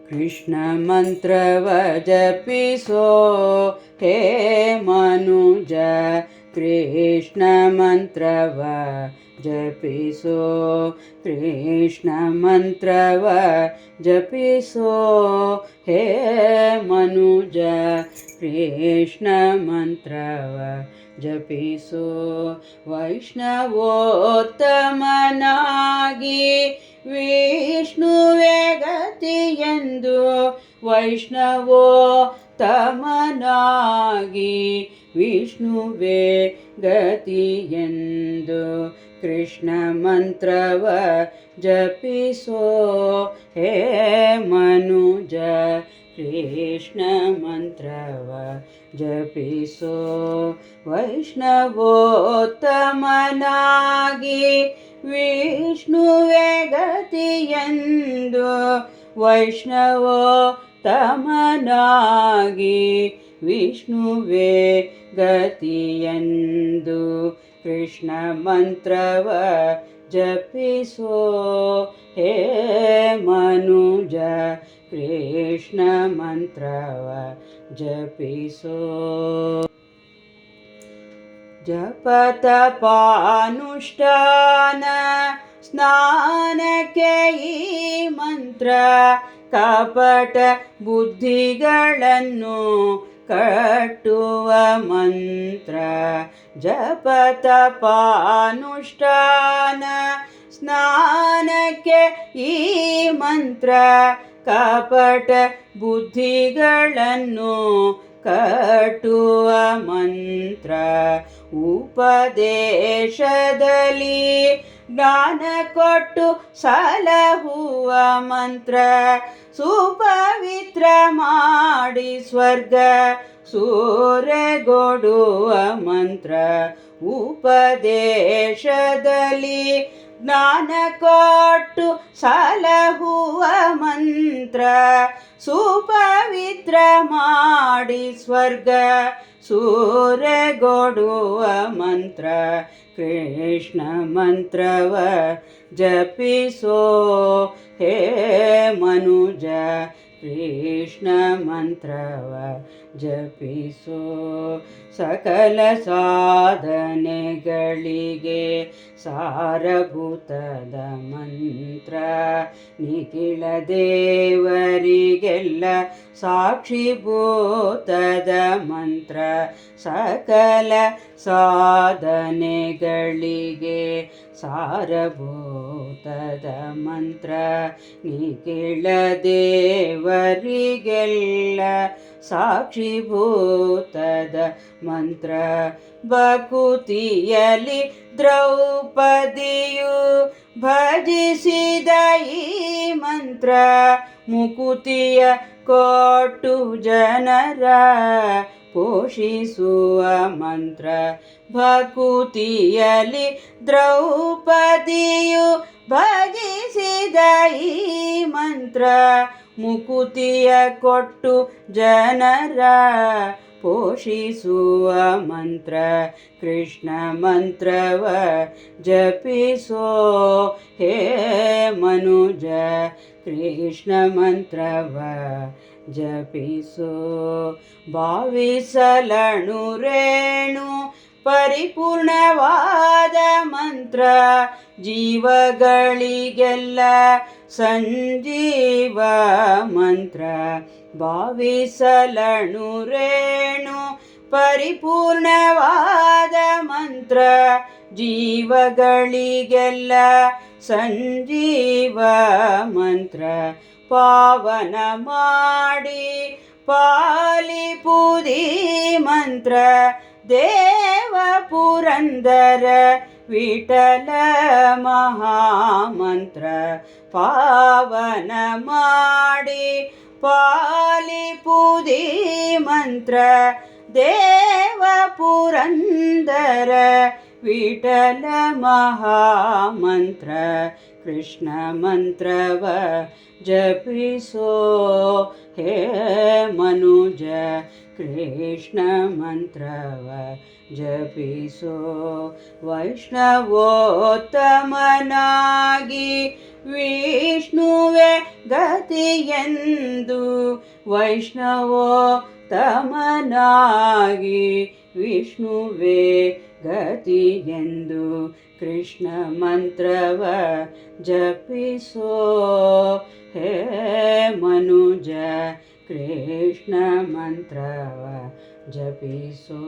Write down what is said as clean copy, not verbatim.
ಕೃಷ್ಣ ಮಂತ್ರವ ಜಪಿಸೋ ಹೇ ಮನುಜ, ಕೃಷ್ಣ ಮಂತ್ರವ ಜಪಿಸೋ, ಕೃಷ್ಣ ಮಂತ್ರವ ಜಪಿಸೋ ಹೇ ಮನುಜ, ಕೃಷ್ಣ ಮಂತ್ರವ ಜಪಿಸೋ. ವೈಷ್ಣವೋತ್ತಮನಾಗಿ ವಿಷ್ಣುವೇ ಗತಿಯೆಂದು, ವೈಷ್ಣವೋತ್ತಮನಾಗಿ ವಿಷ್ಣುವೇ ಗತಿಯೆಂದು, ಕೃಷ್ಣ ಮಂತ್ರವ ಜಪಿಸೋ ಹೇ ಮನುಜ, ಕೃಷ್ಣ ಮಂತ್ರವ ಜಪಿಸೋ. ವೈಷ್ಣವೋತ್ತಮನಾಗಿ ವಿಷ್ಣುವೇ ಗತಿಯೆಂದು, ವೈಷ್ಣವೋತ್ತಮನಾಗಿ ವಿಷ್ಣುವೇ ಗತಿಯೆಂದು, ಕೃಷ್ಣ ಮಂತ್ರವ ಜಪಿಸೋ ಹೇ ಮನುಜ, ಕೃಷ್ಣ ಮಂತ್ರವ ಜಪಿಸೋ. ಜಪತಪಾನುಷ್ಠಾನ ಸ್ನಾನಕ್ಕೆ ಈ ಮಂತ್ರ, ಕಪಟ ಬುದ್ಧಿಗಳನ್ನು ಕಟ್ಟುವ ಮಂತ್ರ. ಜಪತಪಾನುಷ್ಠಾನ ಸ್ನಾನಕ್ಕೆ ಈ ಮಂತ್ರ, ಕಪಟ ಬುದ್ಧಿಗಳನ್ನು ಕಟ್ಟುವ ಮಂತ್ರ. ಉಪದೇಶದಲ್ಲಿ ಜ್ಞಾನ ಕೊಟ್ಟು ಸಲಹುವ ಮಂತ್ರ, ಸುಪವಿತ್ರ ಮಾಡಿ ಸ್ವರ್ಗ ಸೂರೆಗೊಡುವ ಮಂತ್ರ. ಉಪದೇಶದಲ್ಲಿ ಜ್ಞಾನ ಕೊಟ್ಟು ಸಲಹುವ ಮಂತ್ರ, ಸುಪವಿತ್ರ ಮಾಡಿ ಸ್ವರ್ಗ ಸೂರೆಗೊಡುವ ಮಂತ್ರ. ಕೃಷ್ಣ ಮಂತ್ರವ ಜಪಿಸೋ ಹೇ ಮನುಜ, ಕೃಷ್ಣ ಮಂತ್ರವ ಜಪಿಸೋ. ಸಕಲ ಸಾಧನೆಗಳಿಗೆ ಸಾರಭೂತದ ಮಂತ್ರ, ನಿಖಿಲ ದೇವರಿಗೆಲ್ಲ ಸಾಕ್ಷಿಭೂತದ ಮಂತ್ರ. ಸಕಲ ಸಾಧನೆಗಳಿಗೆ ಸಾರಭೂತದ ಮಂತ್ರ, ನಿಖಿಲ ದೇವರಿಗೆಲ್ಲ ಸಾಕ್ಷಿಭೂತದ ಮಂತ್ರ. ಭಕುತಿಯಲ್ಲಿ ದ್ರೌಪದಿಯು ಭಜಿಸಿದ ಈ ಮಂತ್ರ, ಮುಕುತಿಯ ಕೊಟ್ಟು ಜನರ ಪೋಷಿಸುವ ಮಂತ್ರ. ಭಕುತಿಯಲ್ಲಿ ದ್ರೌಪದಿಯು ಭಜಿಸಿದ ಈ ಮಂತ್ರ, ಮುಕುತಿಯ ಕೊಟ್ಟು ಜನರ ಪೋಷಿಸುವ ಮಂತ್ರ. ಕೃಷ್ಣ ಮಂತ್ರವ ಜಪಿಸೋ ಹೇ ಮನುಜ, ಕೃಷ್ಣ ಮಂತ್ರವ ಜಪಿಸೋ. ಭಾವಿಸಲಣು ರೇಣು ಪರಿಪೂರ್ಣವಾದ ಮಂತ್ರ, ಜೀವಗಳಿಗೆಲ್ಲ ಸಂಜೀವ ಮಂತ್ರ. ಭಾವಿಸಲಣು ರೇಣು ಪರಿಪೂರ್ಣವಾದ ಮಂತ್ರ, ಜೀವಗಳಿಗೆಲ್ಲ ಸಂಜೀವ ಮಂತ್ರ. ಪಾವನ ಮಾಡಿ ಪಾಲಿಪುದಿ ಮಂತ್ರ, ದೇವ ಪುರಂದರ ವಿಠಲ ಮಹಾಮಂತ್ರ. ಪಾವನ ಮಾಡಿ ಪಾಲಿಪುದಿ ಮಂತ್ರ, ದೇವ ಪುರಂದರ ವಿಠಲ ಮಹಾಮಂತ್ರ. ಕೃಷ್ಣ ಮಂತ್ರವ ಜಪಿಸೋ ಹೇ ಮನುಜ, ಕೃಷ್ಣ ಮಂತ್ರವ ಜಪಿಸೋ ವೈಷ್ಣವೋತ್ತಮನಾಗಿ ವಿಷ್ಣುವೆ ಗತಿಯೆಂದು ವೈಷ್ಣವೋತ್ತಮನಾಗಿ ವಿಷ್ಣುವೆ ಗತಿಯೆಂದು ಕೃಷ್ಣ ಮಂತ್ರವ ಜಪಿಸೋ ಹೇ ಮನುಜ ಕೃಷ್ಣ ಮಂತ್ರವ ಜಪಿಸೋ